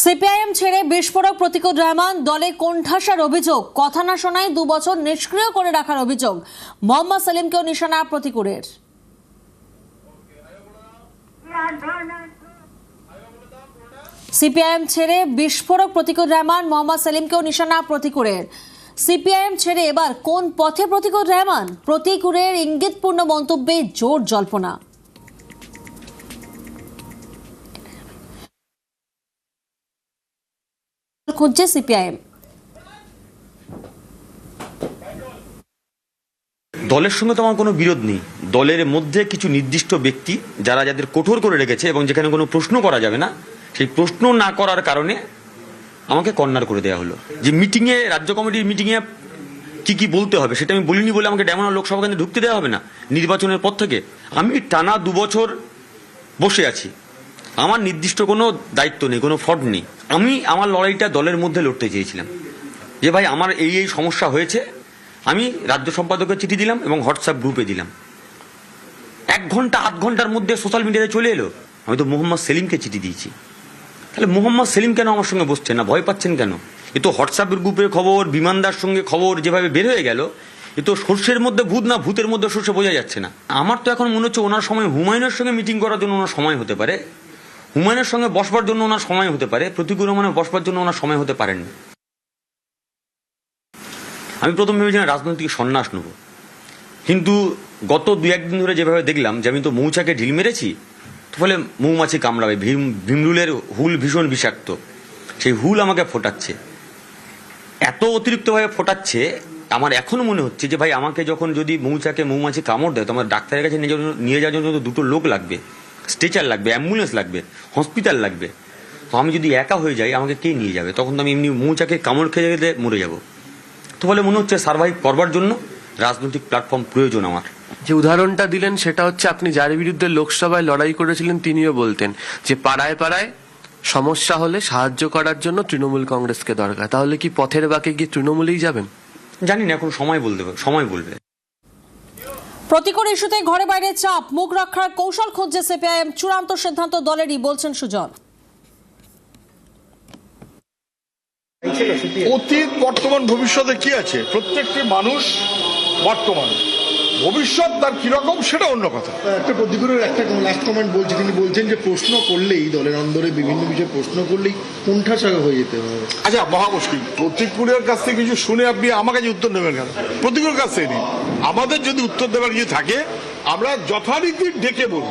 CPIM ছেড়ে বিস্ফোরক প্রতিকুর রহমান দলে কোণঠাসার অভিযোগ, কথা না শোনায় 2 বছর নিষ্ক্রিয় করে রাখার অভিযোগ। মোহাম্মদ সেলিমকেও নিশানা প্রতিকুরের। সিপিআইএম ছেড়ে বিস্ফোরক প্রতিকুর রহমান, মোহাম্মদ সেলিমকেও নিশানা প্রতিকুরের। সিপিআইএম ছেড়ে এবার কোন পথে প্রতিকুর রহমান? প্রতিকুরের ইঙ্গিতপূর্ণ মন্তব্যে জোর জল্পনা। খুঁজছে সিপিআইএম। দলের সঙ্গে তো আমার কোনো বিরোধ নেই। দলের মধ্যে কিছু নির্দিষ্ট ব্যক্তি যাদের কঠোর করে রেখেছে এবং যেখানে কোনো প্রশ্ন করা যাবে না, সেই প্রশ্ন না করার কারণে আমাকে কর্নার করে দেওয়া হলো। যে মিটিংয়ে, রাজ্য কমিটির মিটিংয়ে কি বলতে হবে সেটা আমি বলিনি বলে আমাকে ডেমোনা লোকসভা কেন্দ্রে ঢুকতে দেওয়া হবে না নির্বাচনের পর থেকে। আমি টানা 2 বছর বসে আছি, আমার নির্দিষ্ট কোনো দায়িত্ব নেই, কোনো ফর্ড নেই। আমি আমার লড়াইটা দলের মধ্যে লড়তে চেয়েছিলাম যে ভাই আমার এই সমস্যা হয়েছে। আমি রাজ্য সম্পাদকের চিঠি দিলাম এবং হোয়াটসঅ্যাপ গ্রুপে দিলাম। 1 ঘন্টা 8 ঘন্টার মধ্যে সোশ্যাল মিডিয়াতে চলে এলো। আমি তো মোহাম্মদ সেলিমকে চিঠি দিয়েছি, তাহলে মোহাম্মদ সেলিম কেন আমার সঙ্গে বসছেন না? ভয় পাচ্ছেন কেন? এ তো হোয়াটসঅ্যাপের গ্রুপের খবর, বিমানদার সঙ্গে খবর যেভাবে বের হয়ে গেল, এ তো সর্ষের মধ্যে ভূত না ভূতের মধ্যে সর্ষে বোঝা যাচ্ছে না। আমার তো এখন মনে হচ্ছে ওনার সময় হুমায়ুনের সঙ্গে মিটিং করার জন্য ওনার সময় হতে পারে, হুমায়ুনের সঙ্গে বসবার জন্য ওনার সময় হতে পারে, প্রতিকূল রহমানের বসবার জন্য ওনার সময় হতে পারেন না। আমি প্রথম ভেবেছিলাম রাজনৈতিক সন্ন্যাস নেব, কিন্তু গত 2-1 দিন ধরে যেভাবে দেখলাম যে আমি তো মৌচাকে ঢিল মেরেছি, তো ফলে মৌমাছি কামড়াবে। ভিমরুলের হুল ভীষণ বিষাক্ত, সেই হুল আমাকে ফোটাচ্ছে, এত অতিরিক্তভাবে ফোটাচ্ছে। আমার এখনো মনে হচ্ছে যে ভাই আমাকে যখন যদি মৌমাছি কামড় দেয় তো আমার ডাক্তারের কাছে নিয়ে যাওয়ার জন্য 2টো লোক লাগবে, স্ট্রেচার লাগবে, অ্যাম্বুলেন্স লাগবে, হসপিটাল লাগবে। তো আমি যদি একা হয়ে যাই আমাকে কে নিয়ে যাবে? তখন তো আমি এমনি মৌচাকে কামড় খেয়ে গেলে মরে যাব। তো ফলে মনে হচ্ছে সার্ভাইভ করবার জন্য রাজনৈতিক প্ল্যাটফর্ম প্রয়োজন আমার। যে উদাহরণটা দিলেন সেটা হচ্ছে আপনি যার বিরুদ্ধে লোকসভায় লড়াই করেছিলেন তিনিও বলতেন যে পাড়ায় পাড়ায় সমস্যা হলে সাহায্য করার জন্য তৃণমূল কংগ্রেসকে দরকার। তাহলে কি পথের বাঁকে গিয়ে তৃণমূলেই যাবেন? জানি না, এখন সময় বলবে। প্রতিকূল ইস্যুতে ঘরে বাইরে চাপ, মুখ রক্ষার কৌশল খুঁজছে সিপিআইএম। চূড়ান্ত সিদ্ধান্ত দলেরই, বলছেন সুজন। অতীত, বর্তমান, ভবিষ্যতে কি আছে? প্রত্যেকটি মানুষ বর্তমান, ভবিষ্যৎ তার কিরকম সেটা অন্য কথা। একটা প্রতিকূলের একটা লাস্ট কমেন্ট বলছে, তিনি বলছেন যে প্রশ্ন করলেই দলের অন্দরে বিভিন্ন বিষয়ে প্রশ্ন করলেই কোণঠাসা হয়ে যেতে হবে। আচ্ছা, মহা মুশকিল। প্রতিকূলের কাছ থেকে কিছু শুনে আপনি আমার কাছে উত্তর দেবেন কেন? প্রতিকূলের কাছ থেকে নিন। আমাদের যদি উত্তর দেওয়ার কিছু থাকে আমরা যথারীতি ডেকে বলব।